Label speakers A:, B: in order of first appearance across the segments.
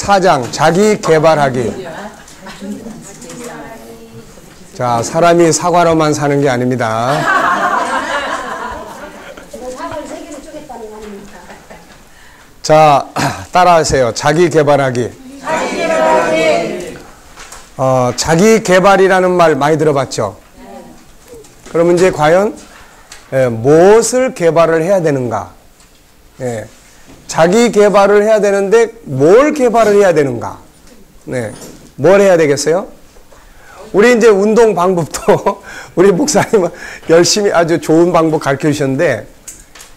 A: 4장 자기 개발하기. 자, 사람이 사과로만 사는 게 아닙니다. 자, 따라하세요. 자기 개발하기. 자기 개발이라는 말 많이 들어봤죠? 그러면 이제 과연 무엇을 개발을 해야 되는가? 자기 개발을 해야 되는데 뭘 개발을 해야 되는가? 뭘 해야 되겠어요? 우리 이제 운동 방법도 우리 목사님은 열심히 아주 좋은 방법 가르쳐 주셨는데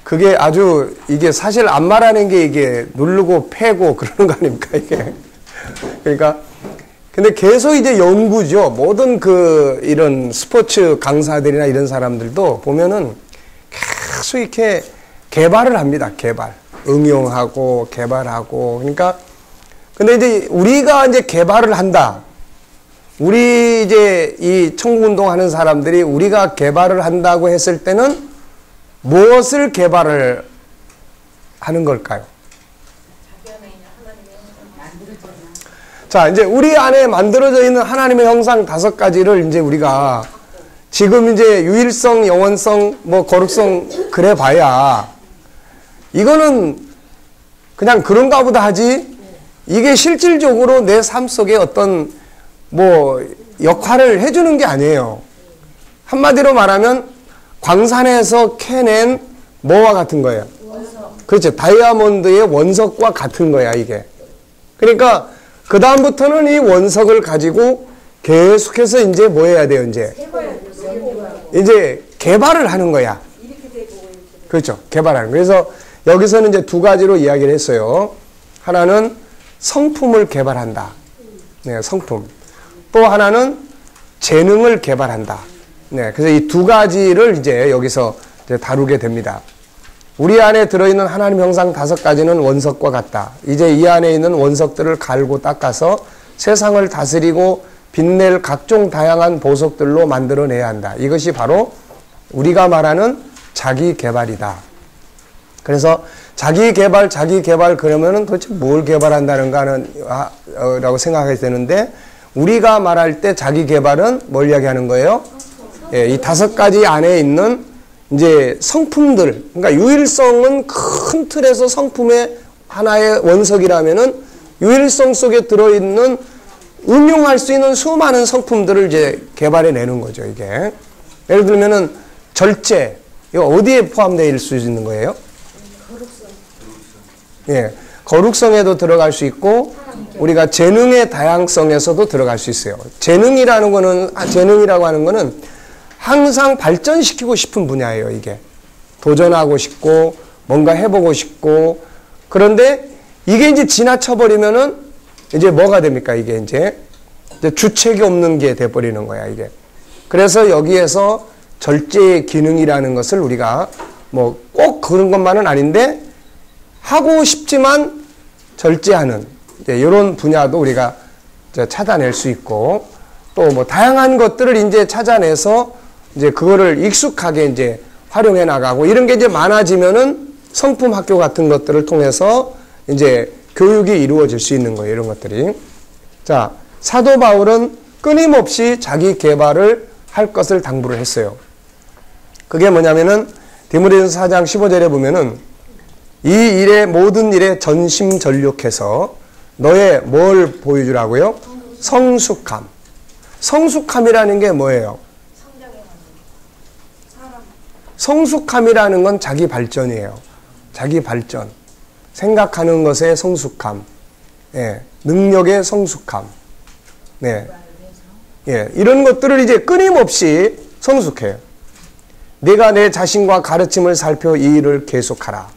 A: 그게 아주 이게 사실 안 말하는 게 이게 누르고 패고 그러는 거 아닙니까 이게? 그러니까 근데 계속 이제 연구죠. 모든 이런 스포츠 강사들이나 이런 사람들도 보면은 계속 이렇게 개발을 합니다. 개발. 응용하고 개발하고. 그러니까 근데 이제 우리가 이제 개발을 한다. 우리 이제 이 청구운동 하는 사람들이 우리가 개발을 한다고 했을 때는 무엇을 개발을 하는 걸까요? 자, 이제 우리 안에 만들어져 있는 하나님의 형상 5가지를 이제 우리가 지금 이제 유일성, 영원성, 뭐 거룩성 그래 봐야 이거는 그냥 그런가 보다 하지 이게 실질적으로 내 삶 속에 어떤 뭐 역할을 해주는 게 아니에요. 한마디로 말하면 광산에서 캐낸 뭐와 같은 거예요? 원석. 그렇죠. 다이아몬드의 원석과 같은 거야 이게. 그러니까 그 다음부터는 이 원석을 가지고 계속해서 이제 뭐 해야 돼요 이제? 이제 개발을 하는 거야. 그렇죠. 개발하는. 그래서 여기서는 이제 2가지로 이야기를 했어요. 하나는 성품을 개발한다. 네, 성품. 또 하나는 재능을 개발한다. 네, 그래서 이 2가지를 이제 여기서 이제 다루게 됩니다. 우리 안에 들어있는 하나님 형상 5가지는 원석과 같다. 이제 이 안에 있는 원석들을 갈고 닦아서 세상을 다스리고 빛낼 각종 다양한 보석들로 만들어내야 한다. 이것이 바로 우리가 말하는 자기 개발이다. 그래서 자기 개발 그러면은 도대체 뭘 개발한다는가는 라고 생각하게 되는데 우리가 말할 때 자기 개발은 뭘 이야기하는 거예요? 예, 이 5가지 안에 있는 이제 성품들, 그러니까 유일성은 큰 틀에서 성품의 하나의 원석이라면은 유일성 속에 들어있는 응용할 수 있는 수많은 성품들을 이제 개발해 내는 거죠, 이게. 예를 들면은 절제, 이거 어디에 포함되어 있을 수 있는 거예요? 거룩성. 예, 거룩성에도 들어갈 수 있고 우리가 재능의 다양성에서도 들어갈 수 있어요. 재능이라고 하는 거는 항상 발전시키고 싶은 분야예요, 이게. 도전하고 싶고, 뭔가 해보고 싶고, 그런데 이게 이제 지나쳐버리면은 이제 뭐가 됩니까, 이게 이제 주책이 없는 게 돼버리는 거야, 이게. 그래서 여기에서 절제의 기능이라는 것을 우리가 뭐 꼭 그런 것만은 아닌데, 하고 싶지만 절제하는, 이런 분야도 우리가 찾아낼 수 있고, 또 뭐 다양한 것들을 이제 찾아내서 이제 그거를 익숙하게 이제 활용해 나가고 이런 게 이제 많아지면은 성품 학교 같은 것들을 통해서 이제 교육이 이루어질 수 있는 거예요. 이런 것들이. 자, 사도 바울은 끊임없이 자기 개발을 할 것을 당부를 했어요. 그게 뭐냐면은 디모데전서 4장 15절에 보면은 이 일에 모든 일에 전심전력해서 너의 뭘 보여주라고요? 성숙함. 성숙함이라는 게 뭐예요? 성숙함이라는 건 자기 발전이에요. 자기 발전. 생각하는 것의 성숙함. 예, 능력의 성숙함. 네. 예, 이런 것들을 이제 끊임없이 성숙해요. 내가 내 자신과 가르침을 살펴 이 일을 계속하라.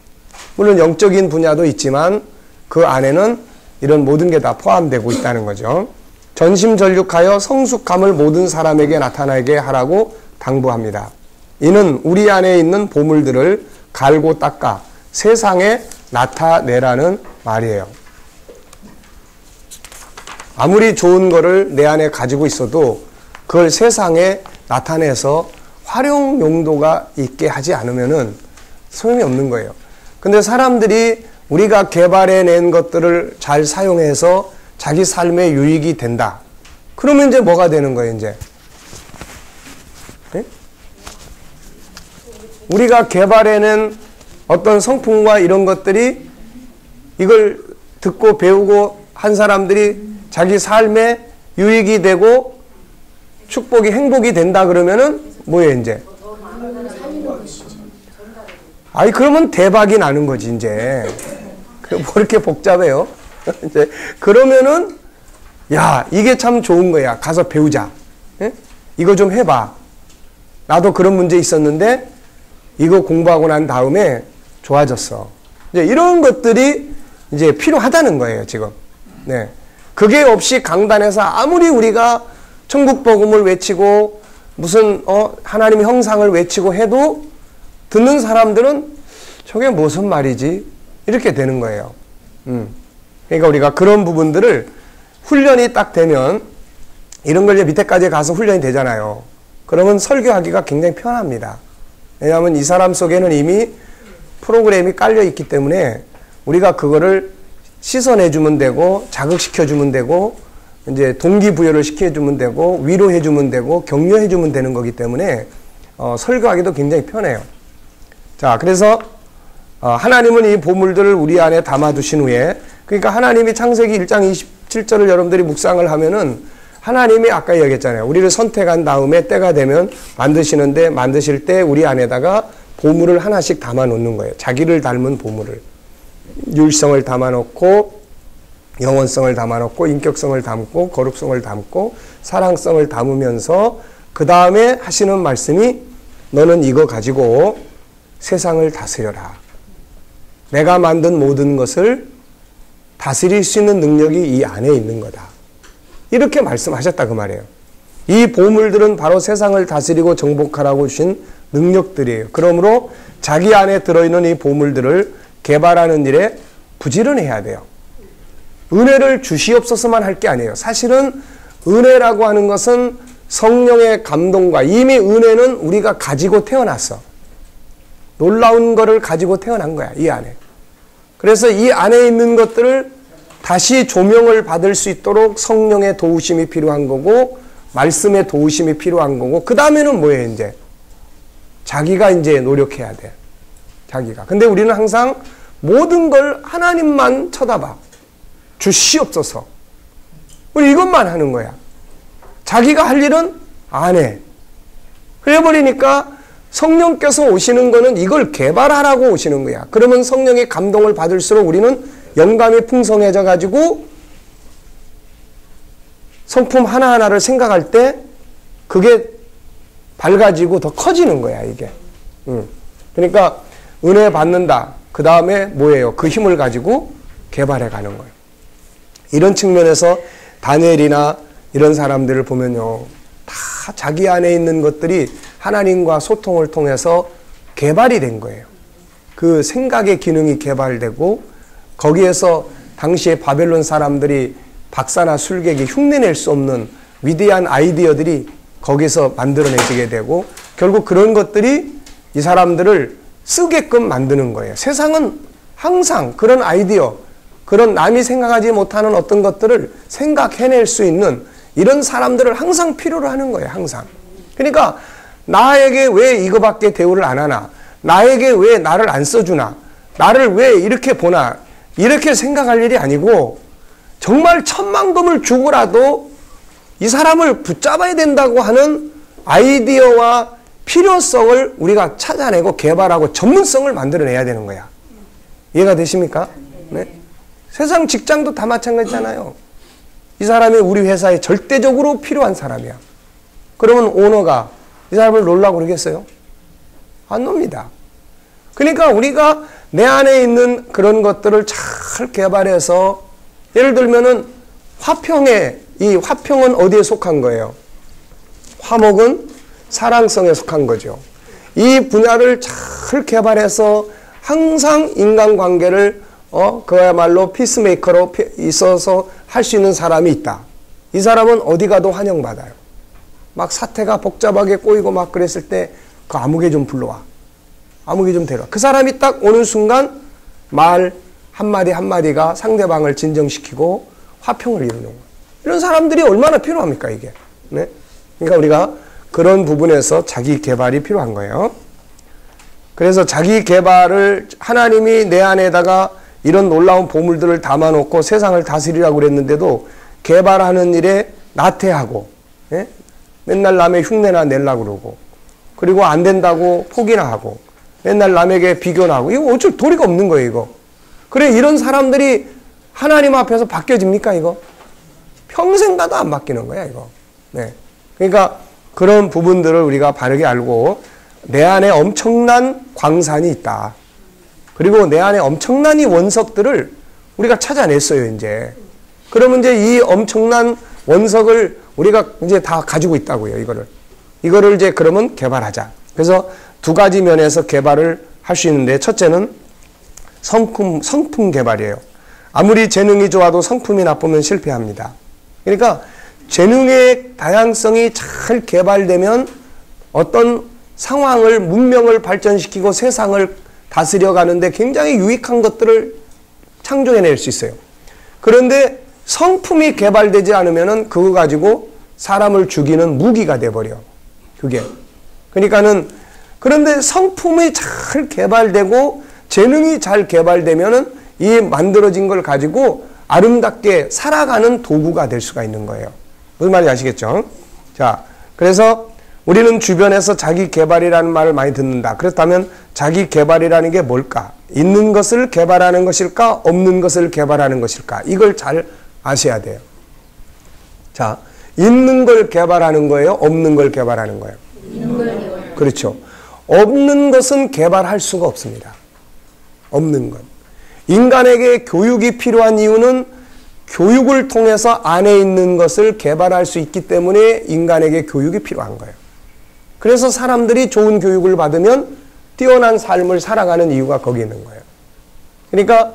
A: 물론 영적인 분야도 있지만 그 안에는 이런 모든 게 다 포함되고 있다는 거죠. 전심전력하여 성숙함을 모든 사람에게 나타나게 하라고 당부합니다. 이는 우리 안에 있는 보물들을 갈고 닦아 세상에 나타내라는 말이에요. 아무리 좋은 거를 내 안에 가지고 있어도 그걸 세상에 나타내서 활용 용도가 있게 하지 않으면은 소용이 없는 거예요. 근데 사람들이 우리가 개발해낸 것들을 잘 사용해서 자기 삶에 유익이 된다. 그러면 이제 뭐가 되는 거예요, 이제? 네? 우리가 개발해낸 어떤 성품과 이런 것들이 이걸 듣고 배우고 한 사람들이 자기 삶에 유익이 되고 축복이 행복이 된다 그러면은 뭐예요, 이제? 아니, 그러면 대박이 나는 거지, 이제. 뭐 이렇게 복잡해요? 이제, 그러면은, 야, 이게 참 좋은 거야. 가서 배우자. 예? 이거 좀 해봐. 나도 그런 문제 있었는데, 이거 공부하고 난 다음에 좋아졌어. 이제 이런 것들이 이제 필요하다는 거예요, 지금. 네. 그게 없이 강단에서 아무리 우리가 천국 복음을 외치고, 무슨, 하나님의 형상을 외치고 해도, 듣는 사람들은 저게 무슨 말이지? 이렇게 되는 거예요. 그러니까 우리가 그런 부분들을 훈련이 딱 되면 이런 걸 이제 밑에까지 가서 훈련이 되잖아요. 그러면 설교하기가 굉장히 편합니다. 왜냐하면 이 사람 속에는 이미 프로그램이 깔려 있기 때문에 우리가 그거를 씻어내주면 되고 자극시켜주면 되고 이제 동기부여를 시켜주면 되고 위로해주면 되고 격려해주면 되는 거기 때문에 설교하기도 굉장히 편해요. 자, 그래서 하나님은 이 보물들을 우리 안에 담아두신 후에, 그러니까 하나님이 창세기 1장 27절을 여러분들이 묵상을 하면은 하나님이 아까 얘기했잖아요. 우리를 선택한 다음에 때가 되면 만드시는데 만드실 때 우리 안에다가 보물을 하나씩 담아 놓는 거예요. 자기를 닮은 보물을. 율성을 담아 놓고 영원성을 담아 놓고 인격성을 담고 거룩성을 담고 사랑성을 담으면서 그 다음에 하시는 말씀이 너는 이거 가지고 세상을 다스려라. 내가 만든 모든 것을 다스릴 수 있는 능력이 이 안에 있는 거다. 이렇게 말씀하셨다 그 말이에요. 이 보물들은 바로 세상을 다스리고 정복하라고 주신 능력들이에요. 그러므로 자기 안에 들어있는 이 보물들을 개발하는 일에 부지런해야 돼요. 은혜를 주시옵소서만 할 게 아니에요. 사실은 은혜라고 하는 것은 성령의 감동과 이미 은혜는 우리가 가지고 태어났어. 놀라운 거를 가지고 태어난 거야, 이 안에. 그래서 이 안에 있는 것들을 다시 조명을 받을 수 있도록 성령의 도우심이 필요한 거고, 말씀의 도우심이 필요한 거고, 그 다음에는 뭐예요, 이제? 자기가 이제 노력해야 돼. 자기가. 근데 우리는 항상 모든 걸 하나님만 쳐다봐. 주시옵소서. 우리 이것만 하는 거야. 자기가 할 일은 안 해. 그래버리니까 성령께서 오시는 거는 이걸 개발하라고 오시는 거야. 그러면 성령의 감동을 받을수록 우리는 영감이 풍성해져 가지고 성품 하나하나를 생각할 때 그게 밝아지고 더 커지는 거야, 이게. 그러니까 은혜 받는다. 그 다음에 뭐예요? 그 힘을 가지고 개발해 가는 거예요. 이런 측면에서 다니엘이나 이런 사람들을 보면요. 다 자기 안에 있는 것들이 하나님과 소통을 통해서 개발이 된 거예요. 그 생각의 기능이 개발되고 거기에서 당시에 바벨론 사람들이 박사나 술객이 흉내낼 수 없는 위대한 아이디어들이 거기서 만들어내지게 되고 결국 그런 것들이 이 사람들을 쓰게끔 만드는 거예요. 세상은 항상 그런 아이디어, 그런 남이 생각하지 못하는 어떤 것들을 생각해낼 수 있는 이런 사람들을 항상 필요로 하는 거예요. 항상. 그러니까 나에게 왜 이거밖에 대우를 안 하나? 나에게 왜 나를 안 써주나? 나를 왜 이렇게 보나? 이렇게 생각할 일이 아니고 정말 천만금을 주고라도 이 사람을 붙잡아야 된다고 하는 아이디어와 필요성을 우리가 찾아내고 개발하고 전문성을 만들어내야 되는 거야. 이해가 되십니까? 네? 세상 직장도 다 마찬가지잖아요. 이 사람이 우리 회사에 절대적으로 필요한 사람이야. 그러면 오너가 이 사람을 놓으려고 그러겠어요? 안 놉니다. 그러니까 우리가 내 안에 있는 그런 것들을 잘 개발해서 예를 들면은 이 화평은 어디에 속한 거예요? 화목은 사랑성에 속한 거죠. 이 분야를 잘 개발해서 항상 인간관계를 그야말로 피스메이커로 있어서 할 수 있는 사람이 있다. 이 사람은 어디 가도 환영받아요. 막 사태가 복잡하게 꼬이고 막 그랬을 때 그 아무개 좀 불러와. 아무개 좀 데려와. 그 사람이 딱 오는 순간 말 한마디 한마디가 상대방을 진정시키고 화평을 이루는 거예요. 이런 사람들이 얼마나 필요합니까, 이게? 네? 그러니까 우리가 그런 부분에서 자기 개발이 필요한 거예요. 그래서 자기 개발을 하나님이 내 안에다가 이런 놀라운 보물들을 담아놓고 세상을 다스리라고 그랬는데도 개발하는 일에 나태하고, 예? 맨날 남의 흉내나 내려고 그러고, 그리고 안 된다고 포기나 하고, 맨날 남에게 비교나 하고, 이거 어쩔 도리가 없는 거예요, 이거. 그래, 이런 사람들이 하나님 앞에서 바뀌어집니까, 이거? 평생 가도 안 바뀌는 거야, 이거. 네. 그러니까 그런 부분들을 우리가 바르게 알고, 내 안에 엄청난 광산이 있다. 그리고 내 안에 엄청난 이 원석들을 우리가 찾아냈어요, 이제. 그러면 이제 이 엄청난 원석을 우리가 이제 다 가지고 있다고요, 이거를 이제 그러면 개발하자. 그래서 두 가지 면에서 개발을 할 수 있는데, 첫째는 성품 개발이에요. 아무리 재능이 좋아도 성품이 나쁘면 실패합니다. 그러니까 재능의 다양성이 잘 개발되면 어떤 상황을, 문명을 발전시키고 세상을 다스려 가는데 굉장히 유익한 것들을 창조해낼 수 있어요. 그런데 성품이 개발되지 않으면은 그거 가지고 사람을 죽이는 무기가 돼버려. 그게. 그러니까는, 그런데 성품이 잘 개발되고 재능이 잘 개발되면은 이 만들어진 걸 가지고 아름답게 살아가는 도구가 될 수가 있는 거예요. 무슨 말인지 아시겠죠? 자, 그래서 우리는 주변에서 자기 개발이라는 말을 많이 듣는다. 그렇다면 자기 개발이라는 게 뭘까? 있는 것을 개발하는 것일까? 없는 것을 개발하는 것일까? 이걸 잘 아셔야 돼요. 자, 있는 걸 개발하는 거예요? 없는 걸 개발하는 거예요? 있는 걸 개발하는. 그렇죠. 없는 것은 개발할 수가 없습니다. 없는 것. 인간에게 교육이 필요한 이유는 교육을 통해서 안에 있는 것을 개발할 수 있기 때문에 인간에게 교육이 필요한 거예요. 그래서 사람들이 좋은 교육을 받으면 뛰어난 삶을 살아가는 이유가 거기 있는 거예요. 그러니까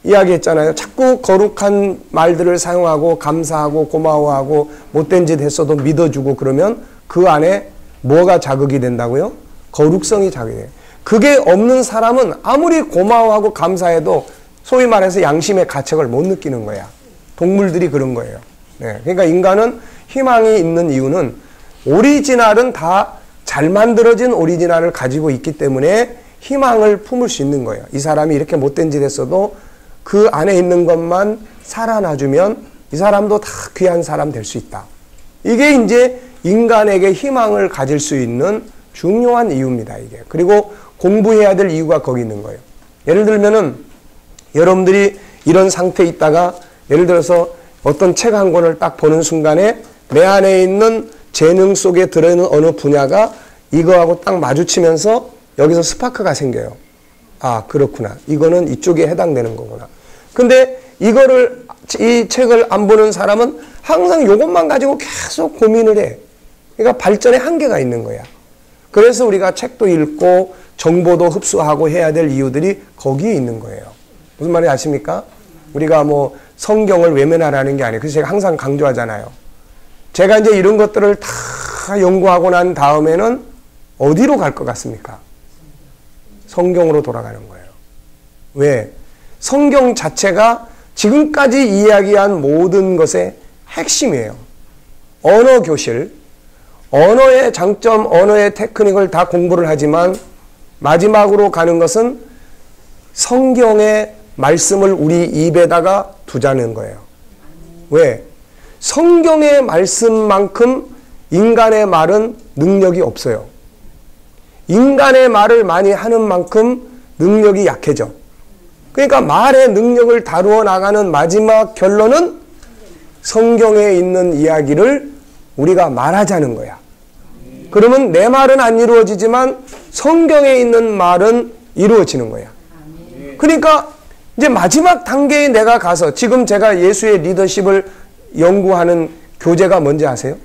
A: 이야기했잖아요. 자꾸 거룩한 말들을 사용하고 감사하고 고마워하고 못된 짓 했어도 믿어주고 그러면 그 안에 뭐가 자극이 된다고요? 거룩성이 자극이 돼요. 그게 없는 사람은 아무리 고마워하고 감사해도 소위 말해서 양심의 가책을 못 느끼는 거야. 동물들이 그런 거예요. 네. 그러니까 인간은 희망이 있는 이유는 오리지널은 다 잘 만들어진 오리지널을 가지고 있기 때문에 희망을 품을 수 있는 거예요. 이 사람이 이렇게 못된 짓 했어도 그 안에 있는 것만 살아나주면 이 사람도 다 귀한 사람 될 수 있다. 이게 이제 인간에게 희망을 가질 수 있는 중요한 이유입니다, 이게. 그리고 공부해야 될 이유가 거기 있는 거예요. 예를 들면은 여러분들이 이런 상태에 있다가 예를 들어서 어떤 책 한 권을 딱 보는 순간에 내 안에 있는 재능 속에 들어있는 어느 분야가 이거하고 딱 마주치면서 여기서 스파크가 생겨요. 아, 그렇구나. 이거는 이쪽에 해당되는 거구나. 근데 이 책을 안 보는 사람은 항상 이것만 가지고 계속 고민을 해. 그러니까 발전의 한계가 있는 거야. 그래서 우리가 책도 읽고 정보도 흡수하고 해야 될 이유들이 거기에 있는 거예요. 무슨 말인지 아십니까? 우리가 뭐 성경을 외면하라는 게 아니에요. 그래서 제가 항상 강조하잖아요. 제가 이제 이런 것들을 다 연구하고 난 다음에는 어디로 갈 것 같습니까? 성경으로 돌아가는 거예요. 왜? 성경 자체가 지금까지 이야기한 모든 것의 핵심이에요. 언어 교실, 언어의 장점, 언어의 테크닉을 다 공부를 하지만 마지막으로 가는 것은 성경의 말씀을 우리 입에다가 두자는 거예요. 왜? 성경의 말씀만큼 인간의 말은 능력이 없어요. 인간의 말을 많이 하는 만큼 능력이 약해져. 그러니까 말의 능력을 다루어 나가는 마지막 결론은 성경에 있는 이야기를 우리가 말하자는 거야. 그러면 내 말은 안 이루어지지만 성경에 있는 말은 이루어지는 거야. 그러니까 이제 마지막 단계에 내가 가서 지금 제가 예수의 리더십을 연구하는 교재가 뭔지 아세요?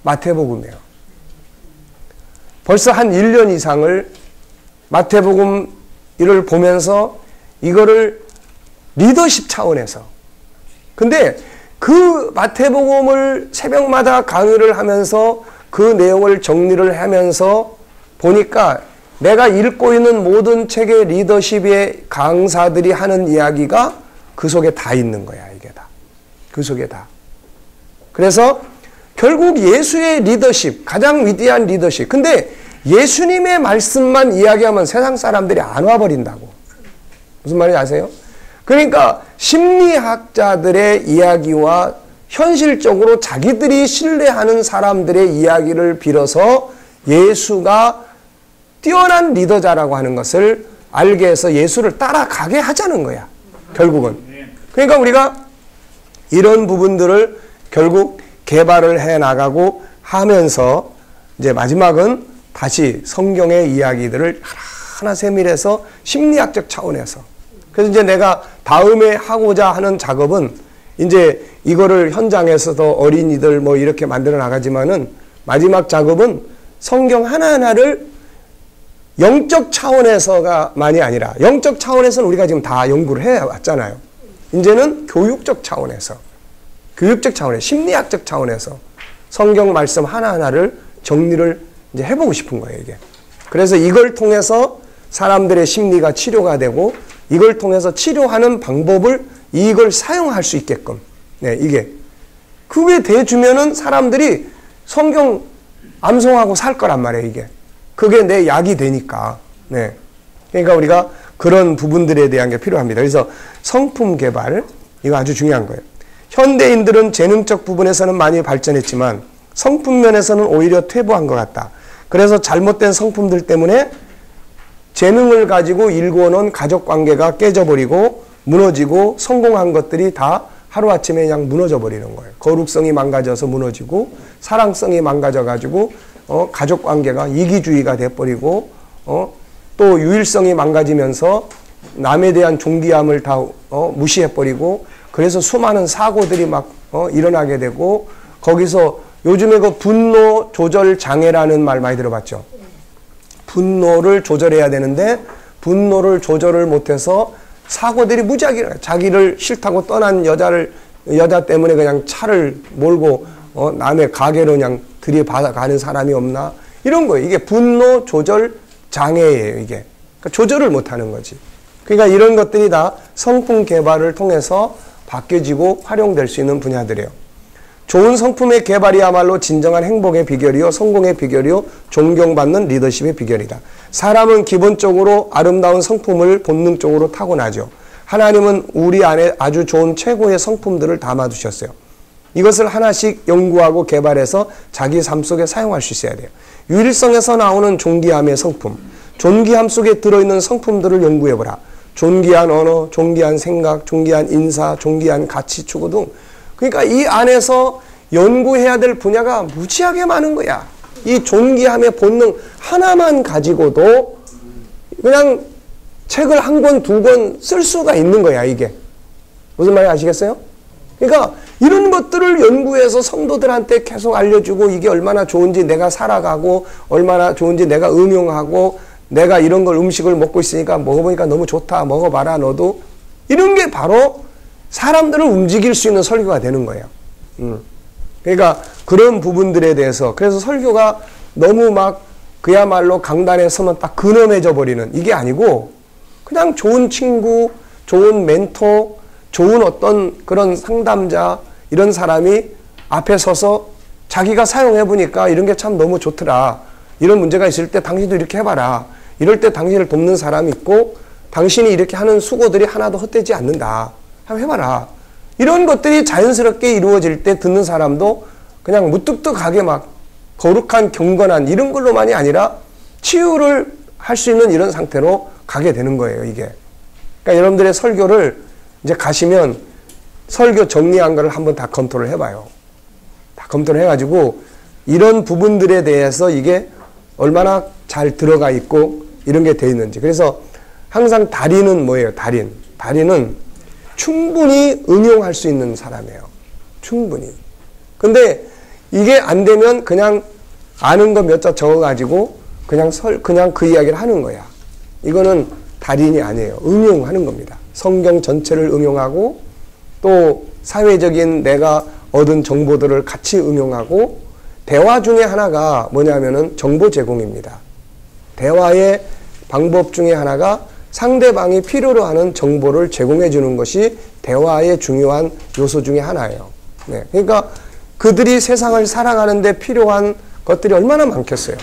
A: 마태복음이에요. 벌써 한 1년 이상을 마태복음 이를 보면서 이거를 리더십 차원에서. 근데 그 마태복음을 새벽마다 강의를 하면서 그 내용을 정리를 하면서 보니까 내가 읽고 있는 모든 책의 리더십의 강사들이 하는 이야기가 그 속에 다 있는 거야, 이게 다. 그 속에 다. 그래서 결국 예수의 리더십, 가장 위대한 리더십. 근데 예수님의 말씀만 이야기하면 세상 사람들이 안 와버린다고. 무슨 말인지 아세요? 그러니까 심리학자들의 이야기와 현실적으로 자기들이 신뢰하는 사람들의 이야기를 빌어서 예수가 뛰어난 리더자라고 하는 것을 알게 해서 예수를 따라가게 하자는 거야, 결국은. 그러니까 우리가 이런 부분들을 결국 개발을 해 나가고 하면서 이제 마지막은 다시 성경의 이야기들을 하나 세밀해서 심리학적 차원에서. 그래서 이제 내가 다음에 하고자 하는 작업은 이제 이거를 현장에서도 어린이들 뭐 이렇게 만들어 나가지만은 마지막 작업은 성경 하나하나를 영적 차원에서가 많이 아니라, 영적 차원에서는 우리가 지금 다 연구를 해 왔잖아요. 이제는 교육적 차원에서, 심리학적 차원에서 성경 말씀 하나하나를 정리를 이제 해보고 싶은 거예요, 이게. 그래서 이걸 통해서 사람들의 심리가 치료가 되고, 이걸 통해서 치료하는 방법을 이걸 사용할 수 있게끔, 네, 이게. 그게 돼주면은 사람들이 성경 암송하고 살 거란 말이에요, 이게. 그게 내 약이 되니까. 네. 그러니까 우리가 그런 부분들에 대한 게 필요합니다. 그래서 성품 개발, 이거 아주 중요한 거예요. 현대인들은 재능적 부분에서는 많이 발전했지만 성품 면에서는 오히려 퇴보한 것 같다. 그래서 잘못된 성품들 때문에 재능을 가지고 일궈놓은 가족관계가 깨져버리고 무너지고 성공한 것들이 다 하루아침에 그냥 무너져버리는 거예요. 거룩성이 망가져서 무너지고 사랑성이 망가져가지고 가족관계가 이기주의가 돼버리고 또 유일성이 망가지면서 남에 대한 존귀함을 다 무시해버리고, 그래서 수많은 사고들이 막 일어나게 되고, 거기서 요즘에 그 분노 조절 장애라는 말 많이 들어봤죠. 분노를 조절해야 되는데 분노를 조절을 못해서 사고들이 무지하게 일어나요. 자기를 싫다고 떠난 여자 때문에 그냥 차를 몰고 남의 가게로 그냥 들이받아가는 사람이 없나, 이런 거예요. 이게 분노 조절 장애예요, 이게. 그러니까 조절을 못하는 거지. 그러니까 이런 것들이 다 성품 개발을 통해서 바뀌어지고 활용될 수 있는 분야들이에요. 좋은 성품의 개발이야말로 진정한 행복의 비결이요, 성공의 비결이요, 존경받는 리더십의 비결이다. 사람은 기본적으로 아름다운 성품을 본능적으로 타고나죠. 하나님은 우리 안에 아주 좋은 최고의 성품들을 담아두셨어요. 이것을 하나씩 연구하고 개발해서 자기 삶 속에 사용할 수 있어야 돼요. 유일성에서 나오는 존귀함의 성품, 존귀함 속에 들어있는 성품들을 연구해보라. 존귀한 언어, 존귀한 생각, 존귀한 인사, 존귀한 가치 추구 등. 그러니까 이 안에서 연구해야 될 분야가 무지하게 많은 거야. 이 존귀함의 본능 하나만 가지고도 그냥 책을 한 권, 두 권 쓸 수가 있는 거야, 이게. 무슨 말인지 아시겠어요? 그러니까 이런 것들을 연구해서 성도들한테 계속 알려주고, 이게 얼마나 좋은지 내가 살아가고, 얼마나 좋은지 내가 응용하고, 내가 이런 걸 음식을 먹고 있으니까 먹어보니까 너무 좋다, 먹어봐라 너도. 이런 게 바로 사람들을 움직일 수 있는 설교가 되는 거예요. 그러니까 그런 부분들에 대해서, 그래서 설교가 너무 막 그야말로 강단에 서면 딱 근엄해져 버리는, 이게 아니고 그냥 좋은 친구, 좋은 멘토, 좋은 어떤 그런 상담자, 이런 사람이 앞에 서서 자기가 사용해 보니까 이런 게 참 너무 좋더라. 이런 문제가 있을 때 당신도 이렇게 해봐라. 이럴 때 당신을 돕는 사람이 있고, 당신이 이렇게 하는 수고들이 하나도 헛되지 않는다. 한번 해봐라. 이런 것들이 자연스럽게 이루어질 때 듣는 사람도 그냥 무뚝뚝하게 막 거룩한 경건한 이런 걸로만이 아니라 치유를 할 수 있는 이런 상태로 가게 되는 거예요, 이게. 그러니까 여러분들의 설교를 이제 가시면 설교 정리한 거를 한번 다 검토를 해봐요. 다 검토를 해가지고 이런 부분들에 대해서 이게 얼마나 잘 들어가 있고 이런 게 돼 있는지. 그래서 항상 달인은 뭐예요? 달인은 충분히 응용할 수 있는 사람이에요. 충분히. 근데 이게 안 되면 그냥 아는 거 몇 자 적어가지고 그냥 그 이야기를 하는 거야. 이거는 달인이 아니에요. 응용하는 겁니다. 성경 전체를 응용하고 또 사회적인 내가 얻은 정보들을 같이 응용하고, 대화 중에 하나가 뭐냐면은 정보 제공입니다. 대화의 방법 중에 하나가 상대방이 필요로 하는 정보를 제공해 주는 것이 대화의 중요한 요소 중에 하나예요. 네. 그러니까 그들이 세상을 살아가는데 필요한 것들이 얼마나 많겠어요.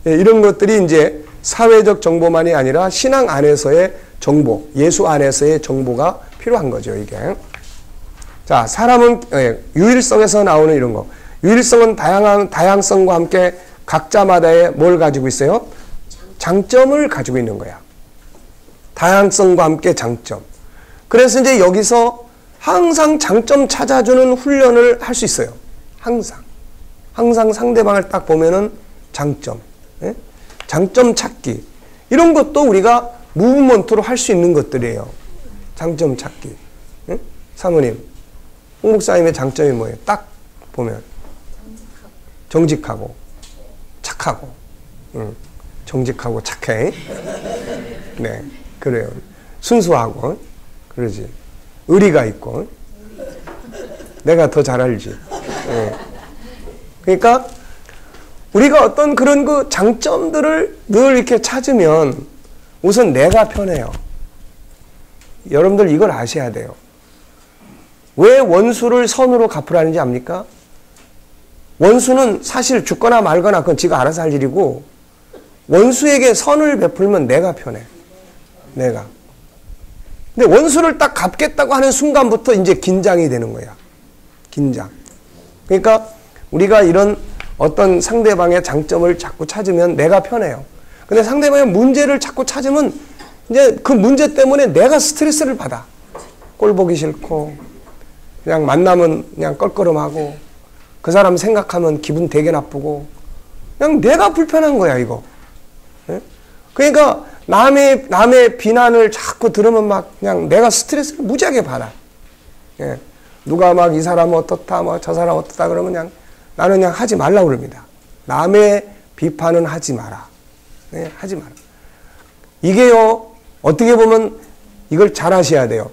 A: 네, 이런 것들이 이제 사회적 정보만이 아니라 신앙 안에서의 정보, 예수 안에서의 정보가 필요한 거죠, 이게. 자, 사람은 유일성에서 나오는 이런 거. 유일성은 다양성과 함께 각자마다의 뭘 가지고 있어요? 장점을 가지고 있는 거야. 다양성과 함께 장점. 그래서 이제 여기서 항상 장점 찾아주는 훈련을 할 수 있어요. 항상 상대방을 딱 보면은 장점. 예? 장점 찾기. 이런 것도 우리가 무브먼트로 할 수 있는 것들이에요. 장점 찾기. 예? 사모님, 홍 목사님의 장점이 뭐예요? 딱 보면. 정직하고, 착하고. 정직하고 착해. 네, 그래요. 순수하고, 그러지. 의리가 있고. 내가 더 잘 알지. 네. 그러니까, 우리가 어떤 그런 그 장점들을 늘 이렇게 찾으면 우선 내가 편해요. 여러분들 이걸 아셔야 돼요. 왜 원수를 선으로 갚으라는지 압니까? 원수는 사실 죽거나 말거나 그건 지가 알아서 할 일이고 원수에게 선을 베풀면 내가 편해. 내가. 근데 원수를 딱 갚겠다고 하는 순간부터 이제 긴장이 되는 거야. 긴장. 그러니까 우리가 이런 어떤 상대방의 장점을 자꾸 찾으면 내가 편해요. 근데 상대방의 문제를 자꾸 찾으면 이제 그 문제 때문에 내가 스트레스를 받아. 꼴 보기 싫고 그냥 만나면 그냥 껄끄럼하고 그 사람 생각하면 기분 되게 나쁘고 그냥 내가 불편한 거야 이거. 그러니까 남의 비난을 자꾸 들으면 막 그냥 내가 스트레스를 무지하게 받아. 예. 누가 막 이 사람 어떻다, 뭐 저 사람 어떻다 그러면 그냥 나는 그냥 하지 말라고 그럽니다. 남의 비판은 하지 마라. 네, 하지 마라. 이게요, 어떻게 보면 이걸 잘 하셔야 돼요.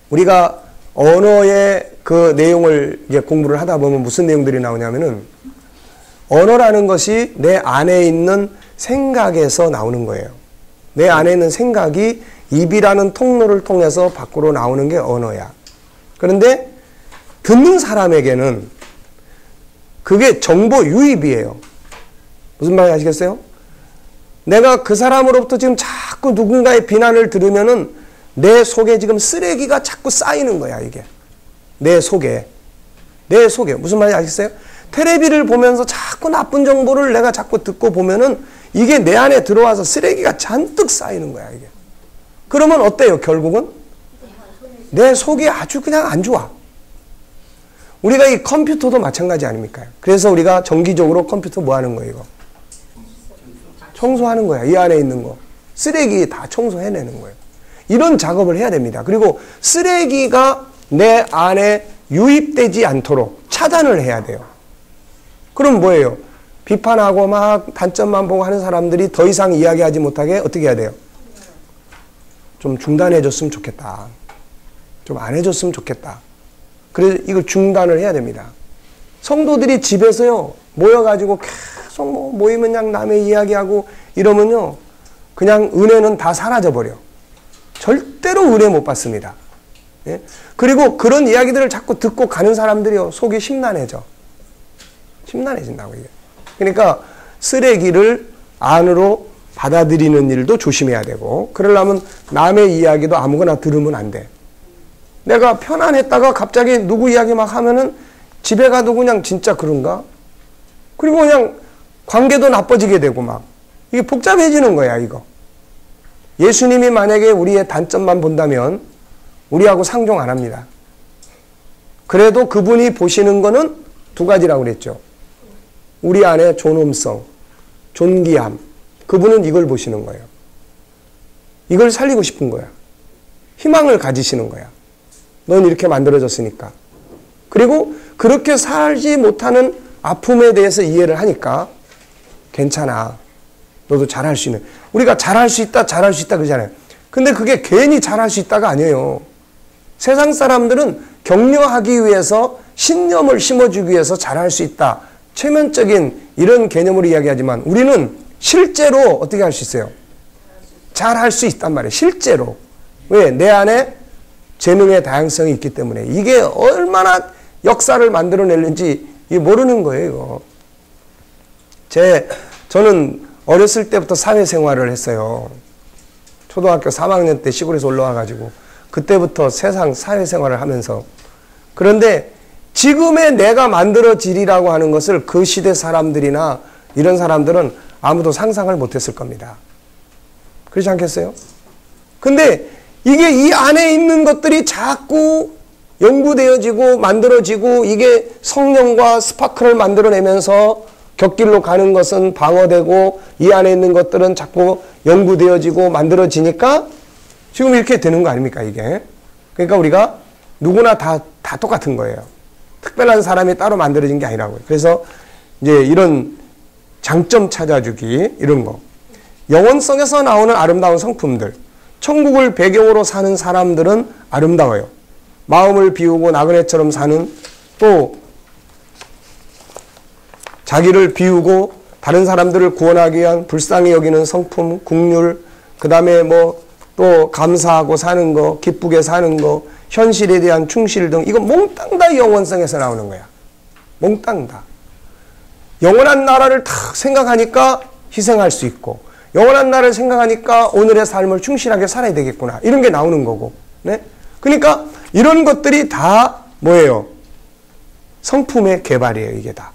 A: 우리가 언어의 그 내용을 이제 공부를 하다 보면 무슨 내용들이 나오냐면은 언어라는 것이 내 안에 있는 생각에서 나오는 거예요. 내 안에 있는 생각이 입이라는 통로를 통해서 밖으로 나오는 게 언어야. 그런데 듣는 사람에게는 그게 정보 유입이에요. 무슨 말인지 아시겠어요? 내가 그 사람으로부터 지금 자꾸 누군가의 비난을 들으면은 내 속에 지금 쓰레기가 자꾸 쌓이는 거야, 이게. 내 속에. 무슨 말인지 아시겠어요? 텔레비를 보면서 자꾸 나쁜 정보를 내가 자꾸 듣고 보면은 이게 내 안에 들어와서 쓰레기가 잔뜩 쌓이는 거야, 이게. 그러면 어때요, 결국은? 내 속이 아주 그냥 안 좋아. 우리가 이 컴퓨터도 마찬가지 아닙니까? 그래서 우리가 정기적으로 컴퓨터 뭐 하는 거예요, 이거? 청소하는 거야, 이 안에 있는 거. 쓰레기 다 청소해내는 거예요. 이런 작업을 해야 됩니다. 그리고 쓰레기가 내 안에 유입되지 않도록 차단을 해야 돼요. 그럼 뭐예요? 비판하고 막 단점만 보고 하는 사람들이 더 이상 이야기하지 못하게 어떻게 해야 돼요? 좀 중단해줬으면 좋겠다. 좀 안 해줬으면 좋겠다. 그래서 이걸 중단을 해야 됩니다. 성도들이 집에서요, 모여가지고 계속 모이면 그냥 남의 이야기하고 이러면요, 그냥 은혜는 다 사라져버려. 절대로 은혜 못 받습니다. 예? 그리고 그런 이야기들을 자꾸 듣고 가는 사람들이요, 속이 심란해져. 심란해진다고, 이게. 그러니까 쓰레기를 안으로 받아들이는 일도 조심해야 되고, 그러려면 남의 이야기도 아무거나 들으면 안 돼. 내가 편안했다가 갑자기 누구 이야기 막 하면은 집에 가도 그냥 진짜 그런가? 그리고 그냥 관계도 나빠지게 되고 막. 이게 복잡해지는 거야, 이거. 예수님이 만약에 우리의 단점만 본다면 우리하고 상종 안 합니다. 그래도 그분이 보시는 거는 두 가지라고 그랬죠. 우리 안에 존엄성, 존귀함. 그분은 이걸 보시는 거예요. 이걸 살리고 싶은 거야. 희망을 가지시는 거야. 넌 이렇게 만들어졌으니까. 그리고 그렇게 살지 못하는 아픔에 대해서 이해를 하니까 괜찮아. 너도 잘할 수 있는. 우리가 잘할 수 있다 그러잖아요. 근데 그게 괜히 잘할 수 있다가 아니에요. 세상 사람들은 격려하기 위해서 신념을 심어주기 위해서 잘할 수 있다. 최면적인 이런 개념으로 이야기하지만 우리는 실제로 어떻게 할 수 있어요? 잘 할 수 있단 말이에요. 실제로. 왜? 내 안에 재능의 다양성이 있기 때문에. 이게 얼마나 역사를 만들어내는지 모르는 거예요, 이거. 저는 어렸을 때부터 사회생활을 했어요. 초등학교 3학년 때 시골에서 올라와가지고 그때부터 세상 사회생활을 하면서. 그런데 지금의 내가 만들어지리라고 하는 것을 그 시대 사람들이나 이런 사람들은 아무도 상상을 못했을 겁니다. 그렇지 않겠어요? 근데 이게 이 안에 있는 것들이 자꾸 연구되어지고 만들어지고 이게 성령과 스파크를 만들어내면서 격길로 가는 것은 방어되고 이 안에 있는 것들은 자꾸 연구되어지고 만들어지니까 지금 이렇게 되는 거 아닙니까, 이게? 그러니까 우리가 누구나 다 똑같은 거예요. 특별한 사람이 따로 만들어진 게 아니라고요. 그래서 이제 이런 장점 찾아주기, 이런 거. 영혼성에서 나오는 아름다운 성품들. 천국을 배경으로 사는 사람들은 아름다워요. 마음을 비우고 나그네처럼 사는, 또 자기를 비우고 다른 사람들을 구원하기 위한 불쌍히 여기는 성품, 국률, 그 다음에 또 감사하고 사는 거, 기쁘게 사는 거, 현실에 대한 충실 등, 이거 몽땅 다 영원성에서 나오는 거야. 몽땅 다. 영원한 나라를 딱 생각하니까 희생할 수 있고, 영원한 나라를 생각하니까 오늘의 삶을 충실하게 살아야 되겠구나. 이런 게 나오는 거고. 네? 그러니까 이런 것들이 다 뭐예요? 성품의 개발이에요, 이게 다.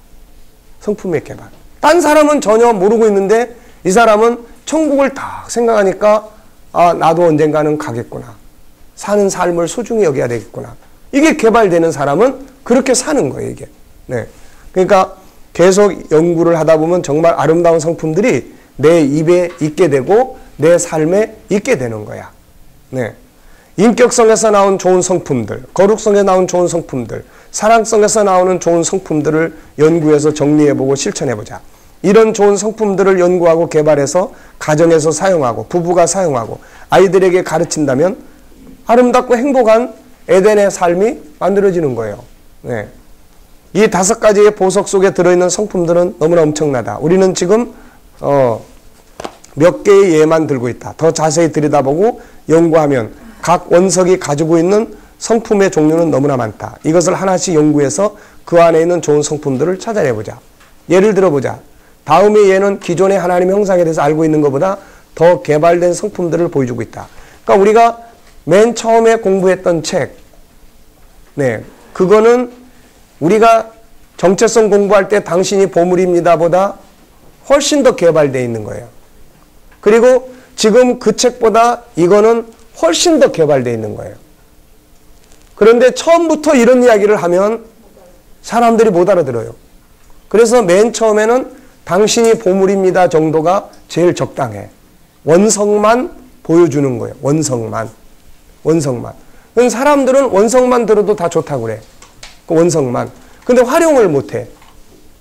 A: 성품의 개발. 딴 사람은 전혀 모르고 있는데 이 사람은 천국을 딱 생각하니까 아, 나도 언젠가는 가겠구나. 사는 삶을 소중히 여겨야 되겠구나. 이게 개발되는 사람은 그렇게 사는 거예요, 이게. 네. 그러니까 계속 연구를 하다 보면 정말 아름다운 성품들이 내 입에 있게 되고 내 삶에 있게 되는 거야. 네. 인격성에서 나온 좋은 성품들, 거룩성에 나온 좋은 성품들, 사랑성에서 나오는 좋은 성품들을 연구해서 정리해보고 실천해보자. 이런 좋은 성품들을 연구하고 개발해서 가정에서 사용하고 부부가 사용하고 아이들에게 가르친다면 아름답고 행복한 에덴의 삶이 만들어지는 거예요. 네. 이 5가지의 보석 속에 들어있는 성품들은 너무나 엄청나다. 우리는 지금 몇 개의 예만 들고 있다. 더 자세히 들여다보고 연구하면 각 원석이 가지고 있는 성품의 종류는 너무나 많다. 이것을 하나씩 연구해서 그 안에 있는 좋은 성품들을 찾아내보자. 예를 들어보자. 다음의 예는 기존의 하나님의 형상에 대해서 알고 있는 것보다 더 개발된 성품들을 보여주고 있다. 그러니까 우리가 맨 처음에 공부했던 책, 네, 그거는 우리가 정체성 공부할 때 당신이 보물입니다 보다 훨씬 더 개발되어 있는 거예요. 그리고 지금 그 책보다 이거는 훨씬 더 개발되어 있는 거예요. 그런데 처음부터 이런 이야기를 하면 사람들이 못 알아들어요. 그래서 맨 처음에는 당신이 보물입니다 정도가 제일 적당해. 원성만 보여주는 거예요. 원성만. 사람들은 원성만 들어도 다 좋다고 그래. 그 원성만. 근데 활용을 못해.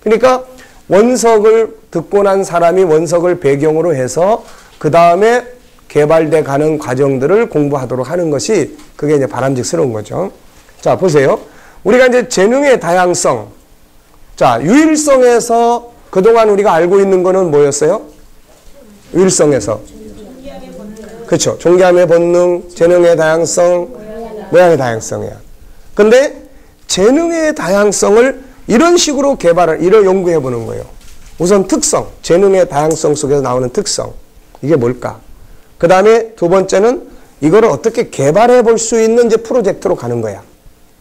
A: 그러니까 원석을 듣고 난 사람이 원석을 배경으로 해서 그 다음에 개발돼 가는 과정들을 공부하도록 하는 것이 그게 이제 바람직스러운 거죠. 자, 보세요. 우리가 이제 재능의 다양성. 자, 유일성에서 그동안 우리가 알고 있는 거는 뭐였어요? 유일성에서. 그렇죠. 존귀함의 본능, 재능의 다양성, 모양의 다양성이야. 근데 재능의 다양성을 이런 식으로 이런 연구해 보는 거예요. 우선 특성, 재능의 다양성 속에서 나오는 특성. 이게 뭘까? 그 다음에 두 번째는 이거를 어떻게 개발해 볼 수 있는 이제 프로젝트로 가는 거야.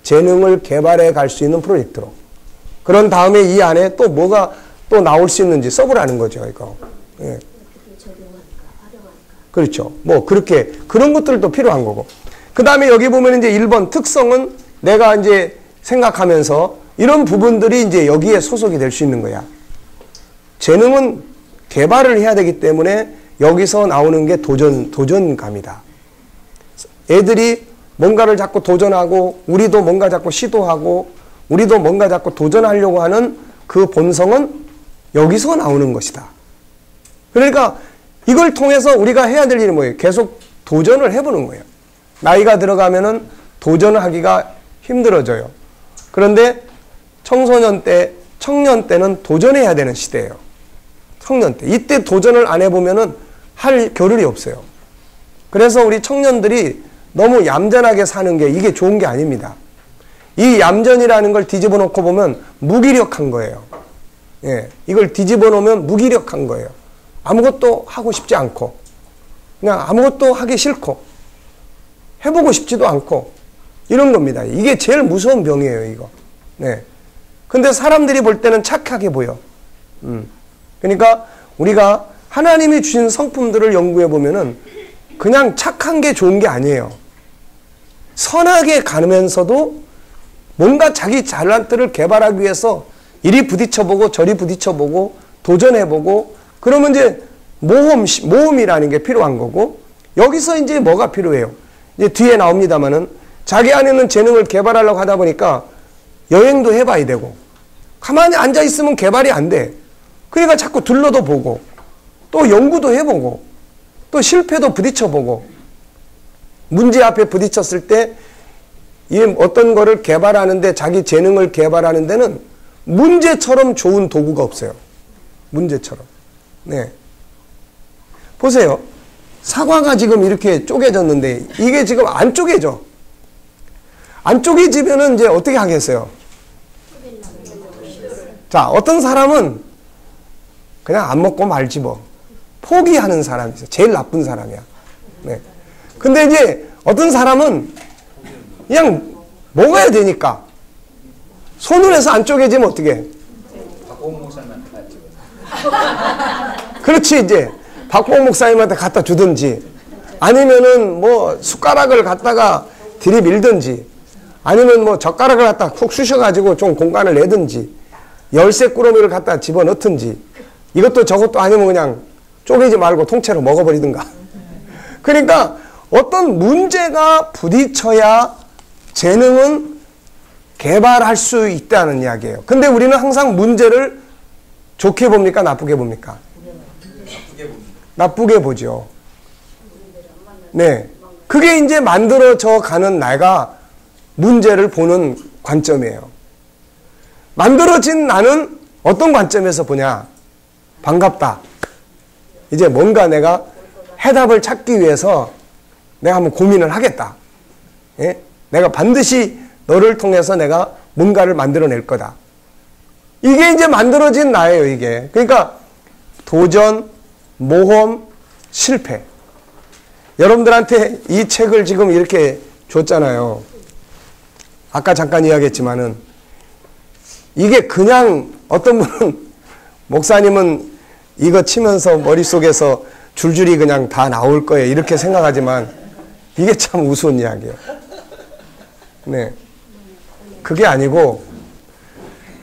A: 재능을 개발해 갈 수 있는 프로젝트로. 그런 다음에 이 안에 또 뭐가 또 나올 수 있는지 써보라는 거죠, 이거. 예. 그렇죠. 그렇게, 그런 것들도 필요한 거고. 그 다음에 여기 보면 이제 1번 특성은 내가 이제 생각하면서 이런 부분들이 이제 여기에 소속이 될 수 있는 거야. 재능은 개발을 해야 되기 때문에 여기서 나오는 게 도전감이다. 애들이 뭔가를 자꾸 도전하고 우리도 뭔가 자꾸 시도하고 우리도 뭔가 자꾸 도전하려고 하는 그 본성은 여기서 나오는 것이다. 그러니까 이걸 통해서 우리가 해야 될 일이 뭐예요? 계속 도전을 해보는 거예요. 나이가 들어가면은 도전을 하기가 힘들어져요. 그런데 청소년 때, 청년 때는 도전해야 되는 시대예요. 청년 때. 이때 도전을 안 해보면은 할 겨를이 없어요. 그래서 우리 청년들이 너무 얌전하게 사는 게 이게 좋은 게 아닙니다. 이 얌전이라는 걸 뒤집어 놓고 보면 무기력한 거예요. 예, 이걸 뒤집어 놓으면 무기력한 거예요. 아무것도 하고 싶지 않고, 그냥 아무것도 하기 싫고, 해보고 싶지도 않고, 이런 겁니다. 이게 제일 무서운 병이에요, 이거. 네. 근데 사람들이 볼 때는 착하게 보여. 그러니까 우리가 하나님이 주신 성품들을 연구해 보면은 그냥 착한 게 좋은 게 아니에요. 선하게 가면서도 뭔가 자기 잘난들을 개발하기 위해서 이리 부딪혀보고 저리 부딪혀보고 도전해보고 그러면 이제 모험이라는 게 필요한 거고 여기서 이제 뭐가 필요해요? 이제 뒤에 나옵니다만은 자기 안에 있는 재능을 개발하려고 하다 보니까 여행도 해봐야 되고 가만히 앉아있으면 개발이 안 돼. 그러니까 자꾸 둘러도 보고 또 연구도 해보고 또 실패도 부딪혀보고 문제 앞에 부딪혔을 때 이 어떤 거를 개발하는데 자기 재능을 개발하는 데는 문제처럼 좋은 도구가 없어요. 문제처럼. 네. 보세요. 사과가 지금 이렇게 쪼개졌는데 이게 지금 안 쪼개져. 안 쪼개지면은 이제 어떻게 하겠어요? 자, 어떤 사람은 그냥 안 먹고 말지 뭐. 포기하는 사람이 있어요. 제일 나쁜 사람이야. 네. 근데 이제 어떤 사람은 그냥 먹어야 되니까 손을 해서 안 쪼개지면 어떻게 해?
B: 박보홍 목사님한테 갖다 줘.
A: 그렇지. 이제 박보홍 목사님한테 갖다 주든지 아니면은 뭐 숟가락을 갖다가 들이밀든지 아니면 뭐 젓가락을 갖다 쿡 쑤셔가지고 좀 공간을 내든지 열쇠 꾸러미를 갖다 집어넣든지 이것도 저것도 아니면 그냥 쪼개지 말고 통째로 먹어버리든가. 그러니까 어떤 문제가 부딪혀야 재능은 개발할 수 있다는 이야기예요. 근데 우리는 항상 문제를 좋게 봅니까? 나쁘게 봅니까?
B: 나쁘게 봅니다.
A: 나쁘게 보죠. 네. 그게 이제 만들어져 가는 나가 문제를 보는 관점이에요. 만들어진 나는 어떤 관점에서 보냐? 반갑다. 이제 뭔가 내가 해답을 찾기 위해서 내가 한번 고민을 하겠다. 예? 내가 반드시 너를 통해서 내가 뭔가를 만들어낼 거다. 이게 이제 만들어진 나예요, 이게. 그러니까 도전, 모험, 실패. 여러분들한테 이 책을 지금 이렇게 줬잖아요. 아까 잠깐 이야기했지만은 이게 그냥 어떤 분은 목사님은 이거 치면서 머릿속에서 줄줄이 그냥 다 나올 거예요. 이렇게 생각하지만 이게 참 우스운 이야기예요. 네. 그게 아니고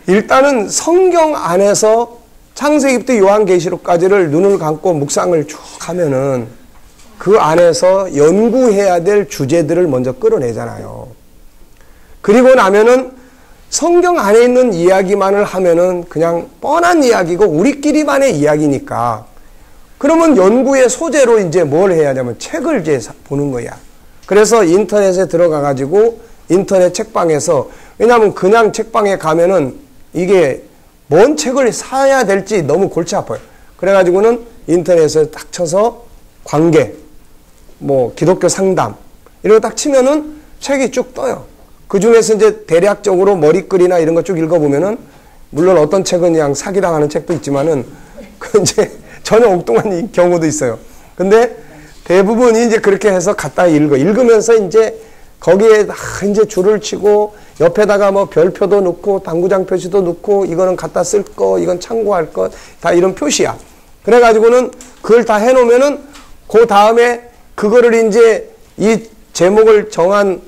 A: 일단은 성경 안에서 창세기부터 요한계시록까지를 눈을 감고 묵상을 쭉 하면은 그 안에서 연구해야 될 주제들을 먼저 끌어내잖아요. 그리고 나면은 성경 안에 있는 이야기만을 하면은 그냥 뻔한 이야기고 우리끼리만의 이야기니까 그러면 연구의 소재로 이제 뭘 해야 하냐면 책을 이제 보는 거야. 그래서 인터넷에 들어가 가지고 인터넷 책방에서 왜냐하면 그냥 책방에 가면은 이게 뭔 책을 사야 될지 너무 골치 아파요. 그래가지고는 인터넷에 딱 쳐서 관계, 뭐 기독교 상담 이런 거 딱 치면은 책이 쭉 떠요. 그 중에서 이제 대략적으로 머리글이나 이런 거 쭉 읽어보면은 물론 어떤 책은 그냥 사기당하는 책도 있지만은 그 이제 전혀 엉뚱한 경우도 있어요. 근데 대부분이 이제 그렇게 해서 갖다 읽으면서 이제 거기에 이제 줄을 치고 옆에다가 뭐 별표도 넣고 당구장 표시도 넣고 이거는 갖다 쓸 거, 이건 참고할 것, 다 이런 표시야. 그래가지고는 그걸 다 해놓으면은 그 다음에 그거를 이제 이 제목을 정한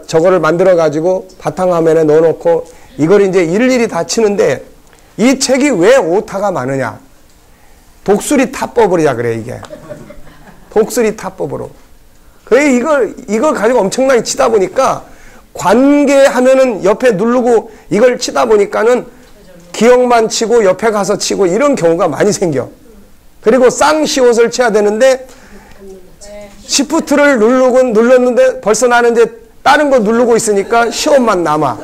A: 저거를 만들어가지고 바탕화면에 넣어놓고 이걸 이제 일일이 다 치는데 이 책이 왜 오타가 많으냐? 독수리 타법이라 그래, 이게. 독수리 타법으로. 그래, 이걸 가지고 엄청나게 치다 보니까 관계하면은 옆에 누르고 이걸 치다 보니까는 기억만 치고 옆에 가서 치고 이런 경우가 많이 생겨. 그리고 쌍시옷을 쳐야 되는데 시프트를 눌렀는데 벌써 나는 이제 다른 거 누르고 있으니까 시옷만 남아.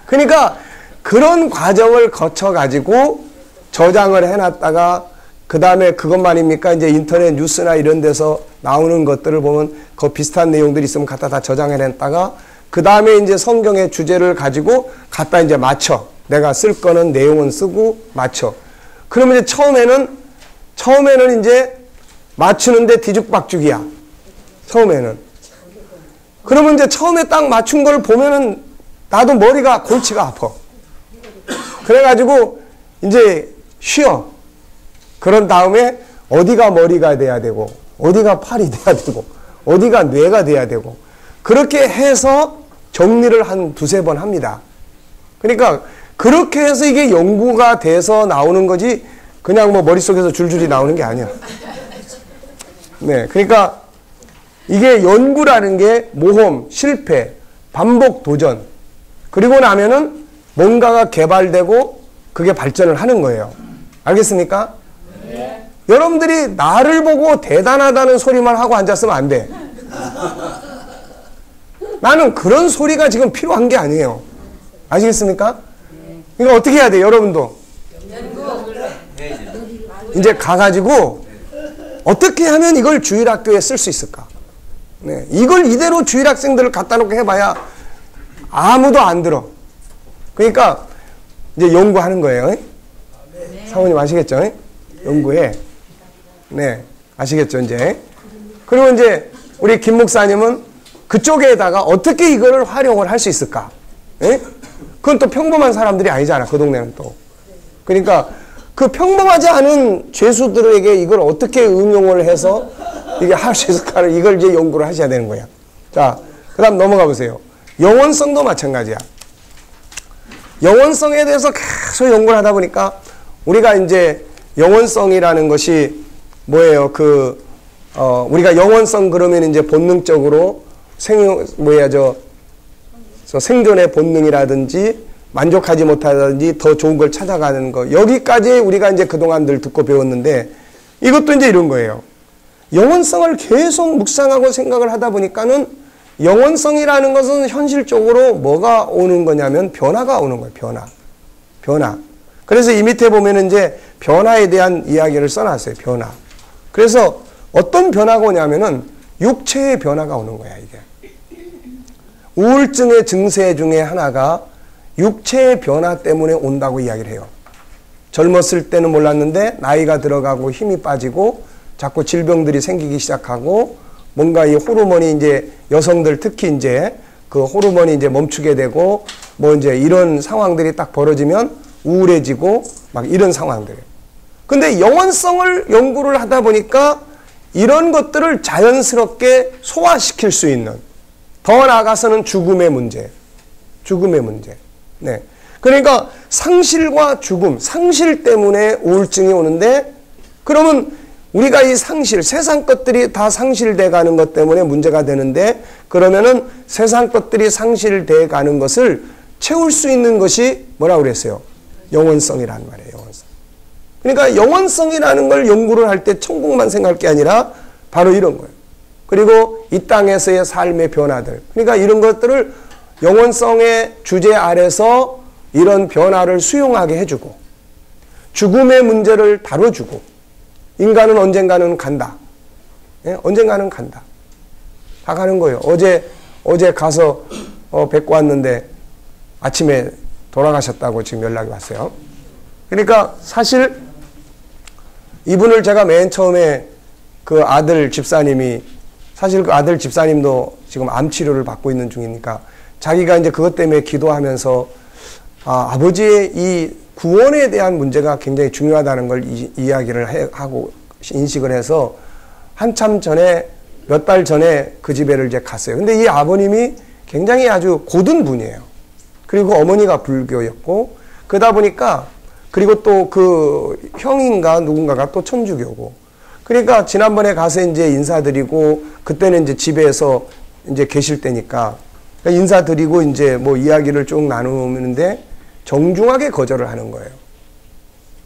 A: 그러니까 그런 과정을 거쳐가지고 저장을 해놨다가 그 다음에 그것만입니까? 이제 인터넷 뉴스나 이런 데서 나오는 것들을 보면 그 비슷한 내용들이 있으면 갖다 다 저장해놨다가 그 다음에 이제 성경의 주제를 가지고 갖다 이제 맞춰. 내가 쓸 거는 내용은 쓰고 맞춰. 그러면 이제 처음에는 이제 맞추는데 뒤죽박죽이야. 처음에는. 그러면 이제 처음에 딱 맞춘 걸 보면은 나도 머리가 골치가 아파. 그래가지고 이제 쉬어. 그런 다음에 어디가 머리가 돼야 되고 어디가 팔이 돼야 되고 어디가 뇌가 돼야 되고 그렇게 해서 정리를 한 두세 번 합니다. 그러니까 그렇게 해서 이게 연구가 돼서 나오는 거지 그냥 뭐 머릿속에서 줄줄이 나오는 게 아니야. 네, 그러니까 이게 연구라는 게 모험, 실패, 반복 도전 그리고 나면은 뭔가가 개발되고 그게 발전을 하는 거예요. 알겠습니까? 네. 여러분들이 나를 보고 대단하다는 소리만 하고 앉았으면 안 돼. 나는 그런 소리가 지금 필요한 게 아니에요. 아시겠습니까? 그러니까 어떻게 해야 돼, 여러분도? 이제 가가지고 어떻게 하면 이걸 주일학교에 쓸 수 있을까? 네, 이걸 이대로 주일학생들을 갖다 놓고 해봐야 아무도 안 들어. 그러니까 이제 연구하는 거예요. 사모님 아시겠죠? 연구해. 네, 아시겠죠, 이제. 그리고 이제 우리 김 목사님은 그쪽에다가 어떻게 이거를 활용을 할 수 있을까? 예? 그건 또 평범한 사람들이 아니잖아, 그 동네는 또. 그러니까 그 평범하지 않은 죄수들에게 이걸 어떻게 응용을 해서 이게 할 수 있을까를 이걸 이제 연구를 하셔야 되는 거야. 자, 그 다음 넘어가 보세요. 영원성도 마찬가지야. 영원성에 대해서 계속 연구를 하다 보니까 우리가 이제 영원성이라는 것이 뭐예요? 우리가 영원성 그러면 이제 본능적으로 생존의 본능이라든지 만족하지 못하든지 더 좋은 걸 찾아가는 거. 여기까지 우리가 이제 그동안 늘 듣고 배웠는데 이것도 이제 이런 거예요. 영원성을 계속 묵상하고 생각을 하다 보니까는 영원성이라는 것은 현실적으로 뭐가 오는 거냐면 변화가 오는 거예요. 변화. 그래서 이 밑에 보면은 이제 변화에 대한 이야기를 써놨어요. 변화. 그래서 어떤 변화가 오냐면은 육체의 변화가 오는 거야, 이게. 우울증의 증세 중에 하나가 육체의 변화 때문에 온다고 이야기를 해요. 젊었을 때는 몰랐는데 나이가 들어가고 힘이 빠지고 자꾸 질병들이 생기기 시작하고 뭔가 이 호르몬이 이제 여성들 특히 이제 그 호르몬이 이제 멈추게 되고 뭐 이제 이런 상황들이 딱 벌어지면 우울해지고 막 이런 상황들. 근데 영원성을 연구를 하다 보니까 이런 것들을 자연스럽게 소화시킬 수 있는 더 나아가서는 죽음의 문제. 네. 그러니까 상실과 죽음, 상실 때문에 우울증이 오는데 그러면 우리가 이 상실, 세상 것들이 다 상실돼 가는 것 때문에 문제가 되는데 그러면은 세상 것들이 상실돼 가는 것을 채울 수 있는 것이 뭐라고 그랬어요? 영원성이라는 말이에요. 영원성. 그러니까 영원성이라는 걸 연구를 할 때 천국만 생각할 게 아니라 바로 이런 거예요. 그리고 이 땅에서의 삶의 변화들. 그러니까 이런 것들을 영원성의 주제 아래서 이런 변화를 수용하게 해주고 죽음의 문제를 다뤄주고 인간은 언젠가는 간다. 예? 언젠가는 간다. 다 가는 거예요. 어제 가서 뵙고 왔는데 아침에 돌아가셨다고 지금 연락이 왔어요. 그러니까 사실 이분을 제가 맨 처음에 그 아들 집사님이 사실 그 아들 집사님도 지금 암 치료를 받고 있는 중이니까 자기가 이제 그것 때문에 기도하면서 아버지의 이 구원에 대한 문제가 굉장히 중요하다는 걸 이야기를 하고 인식을 해서 한참 전에 몇 달 전에 그 집에를 이제 갔어요. 근데 이 아버님이 굉장히 아주 고든 분이에요. 그리고 어머니가 불교였고 그러다 보니까 그리고 또 그 형인가 누군가가 또 천주교고 그러니까 지난번에 가서 이제 인사드리고 그때는 이제 집에서 이제 계실 때니까 인사드리고 이제 뭐 이야기를 쭉 나누는데 정중하게 거절을 하는 거예요.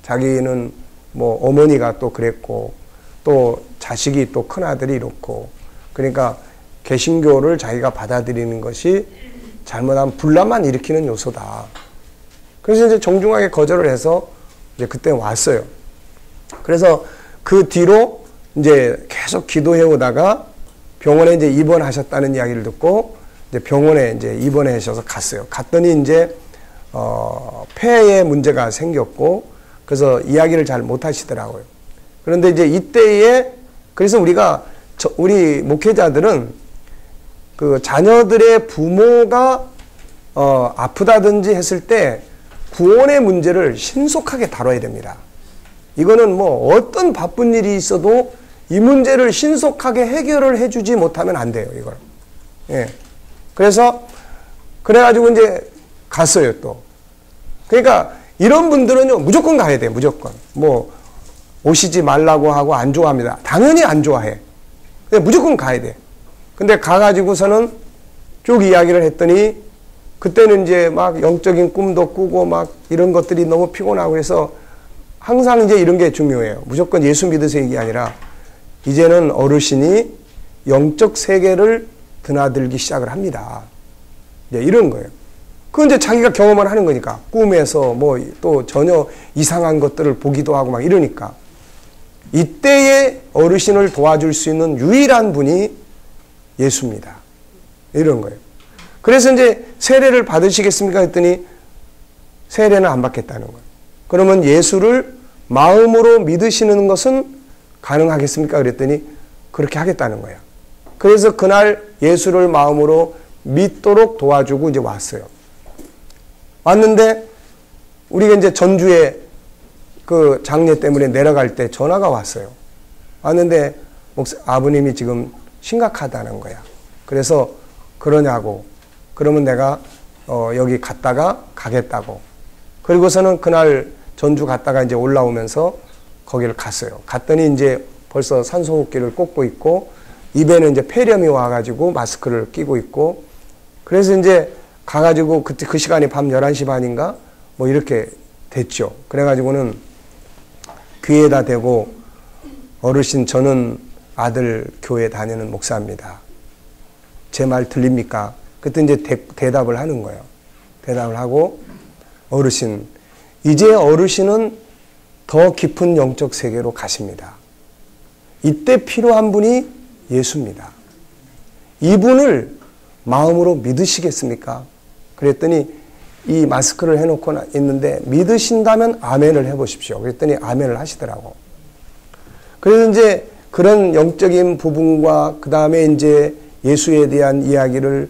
A: 자기는 뭐 어머니가 또 그랬고 또 자식이 또 큰아들이 이렇고 그러니까 개신교를 자기가 받아들이는 것이 잘못하면 분란만 일으키는 요소다. 그래서 이제 정중하게 거절을 해서 이제 그때 왔어요. 그래서 그 뒤로 이제 계속 기도해 오다가 병원에 이제 입원하셨다는 이야기를 듣고 이제 병원에 이제 입원해 주셔서 갔어요. 갔더니 이제 폐에 문제가 생겼고 그래서 이야기를 잘 못 하시더라고요. 그런데 이제 이때에 그래서 우리 목회자들은 그 자녀들의 부모가 아프다든지 했을 때 구원의 문제를 신속하게 다뤄야 됩니다. 이거는 뭐 어떤 바쁜 일이 있어도 이 문제를 신속하게 해결을 해주지 못하면 안 돼요, 이걸. 예. 그래가지고 이제 갔어요, 또. 그러니까 이런 분들은요, 무조건 가야 돼요, 무조건. 뭐, 오시지 말라고 하고 안 좋아합니다. 당연히 안 좋아해. 근데 무조건 가야 돼. 근데 가가지고서는 쭉 이야기를 했더니 그때는 이제 막 영적인 꿈도 꾸고 막 이런 것들이 너무 피곤하고 그래서 항상 이제 이런 게 중요해요. 무조건 예수 믿으세요 이게 아니라 이제는 어르신이 영적 세계를 드나들기 시작을 합니다. 이제 이런 거예요. 그건 이제 자기가 경험을 하는 거니까. 꿈에서 뭐 또 전혀 이상한 것들을 보기도 하고 막 이러니까. 이때에 어르신을 도와줄 수 있는 유일한 분이 예수입니다. 이런 거예요. 그래서 이제 세례를 받으시겠습니까? 했더니 세례는 안 받겠다는 거예요. 그러면 예수를 마음으로 믿으시는 것은 가능하겠습니까? 그랬더니 그렇게 하겠다는 거예요. 그래서 그날 예수를 마음으로 믿도록 도와주고 이제 왔어요. 왔는데 우리가 이제 전주에 그 장례 때문에 내려갈 때 전화가 왔어요. 왔는데 아버님이 지금 심각하다는 거야. 그래서 그러냐고. 그러면 내가 여기 갔다가 가겠다고. 그리고서는 그날 전주 갔다가 이제 올라오면서 거기를 갔어요. 갔더니 이제 벌써 산소호흡기를 꽂고 있고 입에는 이제 폐렴이 와가지고 마스크를 끼고 있고 그래서 이제 가가지고 그때 그 시간이 밤 11시 반인가 뭐 이렇게 됐죠. 그래가지고는 귀에다 대고 어르신 저는 아들 교회 다니는 목사입니다. 제 말 들립니까? 그때 이제 대답을 하는 거예요. 대답을 하고 어르신 이제 어르신은 더 깊은 영적 세계로 가십니다. 이때 필요한 분이 예수입니다. 이분을 마음으로 믿으시겠습니까? 그랬더니 이 마스크를 해놓고 있는데 믿으신다면 아멘을 해보십시오. 그랬더니 아멘을 하시더라고. 그래서 이제 그런 영적인 부분과 그 다음에 이제 예수에 대한 이야기를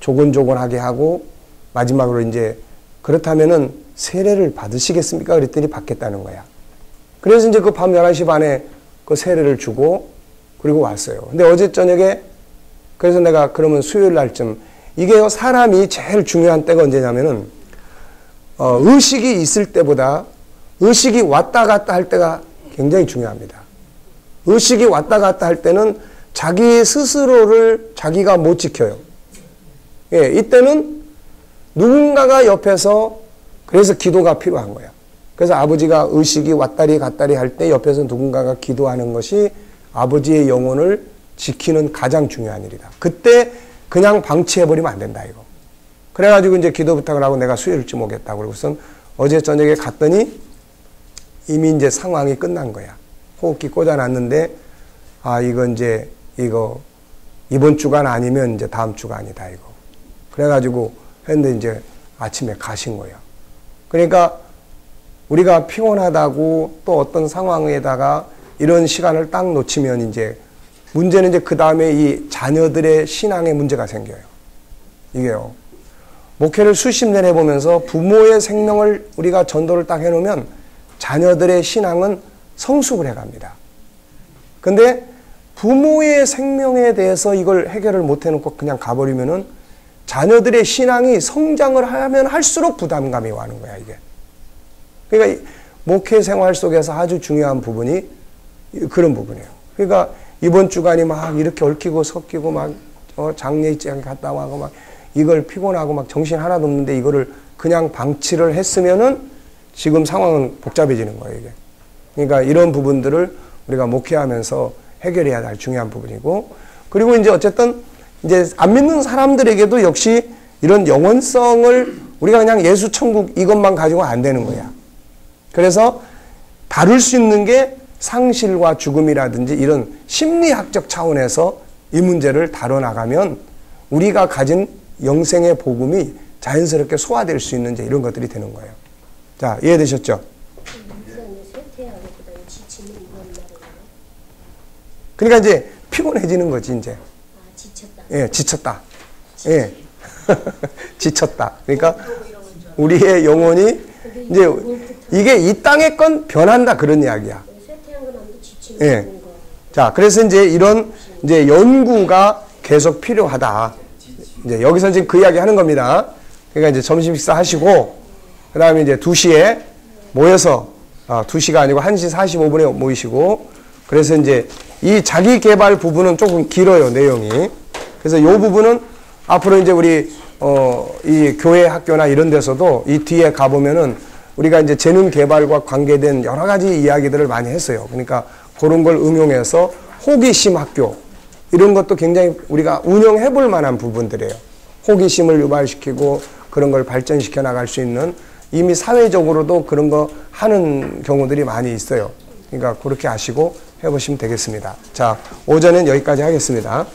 A: 조곤조곤하게 하고 마지막으로 이제 그렇다면은 세례를 받으시겠습니까? 그랬더니 받겠다는 거야. 그래서 이제 그 밤 11시 반에 그 세례를 주고 그리고 왔어요. 근데 어제 저녁에 그래서 내가 그러면 수요일 날쯤 이게요 사람이 제일 중요한 때가 언제냐면은 의식이 있을 때보다 의식이 왔다 갔다 할 때가 굉장히 중요합니다. 의식이 왔다 갔다 할 때는 자기 스스로를 자기가 못 지켜요. 예, 이때는 누군가가 옆에서 그래서 기도가 필요한 거예요. 그래서 아버지가 의식이 왔다리 갔다리 할 때 옆에서 누군가가 기도하는 것이 아버지의 영혼을 지키는 가장 중요한 일이다. 그때 그냥 방치해버리면 안 된다, 이거. 그래가지고 이제 기도 부탁을 하고 내가 수요일쯤 오겠다고. 그러고선 어제 저녁에 갔더니 이미 이제 상황이 끝난 거야. 호흡기 꽂아놨는데, 이거 이번 주간 아니면 이제 다음 주가 아니다, 이거. 그래가지고 했는데 이제 아침에 가신 거예요. 그러니까 우리가 피곤하다고 또 어떤 상황에다가 이런 시간을 딱 놓치면 이제 문제는 이제 그 다음에 이 자녀들의 신앙에 문제가 생겨요. 이게요. 목회를 수십 년 해보면서 부모의 생명을 우리가 전도를 딱 해놓으면 자녀들의 신앙은 성숙을 해갑니다. 근데 부모의 생명에 대해서 이걸 해결을 못 해놓고 그냥 가버리면은 자녀들의 신앙이 성장을 하면 할수록 부담감이 와는 거야, 이게. 그러니까 목회 생활 속에서 아주 중요한 부분이 그런 부분이에요. 그러니까 이번 주간이 막 이렇게 얽히고 섞이고 막 장례 입장에 갔다 와고 막 이걸 피곤하고 막 정신 하나도 없는데 이거를 그냥 방치를 했으면은 지금 상황은 복잡해지는 거예요, 이게. 그러니까 이런 부분들을 우리가 목회하면서 해결해야 할 중요한 부분이고, 그리고 이제 어쨌든 이제 안 믿는 사람들에게도 역시 이런 영원성을 우리가 그냥 예수 천국 이것만 가지고 안 되는 거야. 그래서 다룰 수 있는 게 상실과 죽음이라든지 이런 심리학적 차원에서 이 문제를 다뤄나가면 우리가 가진 영생의 복음이 자연스럽게 소화될 수 있는 이제 이런 것들이 되는 거예요. 자, 이해되셨죠? 그러니까 이제 피곤해지는 거지, 이제.
C: 지쳤다.
A: 예, 지쳤다. 예. 지쳤다. 그러니까 우리의 영혼이 이제 이게 이 땅의 건 변한다 그런 이야기야.
C: 쇠퇴한 건 아무도 지치는
A: 예.
C: 거.
A: 자, 그래서 이제 이런 이제 연구가 계속 필요하다. 이제 여기서 지금 그 이야기 하는 겁니다. 그러니까 이제 점심 식사 하시고, 그 다음에 이제 2시에 모여서, 2시가 아니고 1시 45분에 모이시고, 그래서 이제 이 자기 개발 부분은 조금 길어요, 내용이. 그래서 이 부분은 앞으로 이제 우리, 이 교회 학교나 이런 데서도 이 뒤에 가보면은 우리가 이제 재능 개발과 관계된 여러 가지 이야기들을 많이 했어요. 그러니까 그런 걸 응용해서 호기심 학교, 이런 것도 굉장히 우리가 운영해 볼 만한 부분들이에요. 호기심을 유발시키고 그런 걸 발전시켜 나갈 수 있는 이미 사회적으로도 그런 거 하는 경우들이 많이 있어요. 그러니까 그렇게 아시고 해보시면 되겠습니다. 자, 오전엔 여기까지 하겠습니다.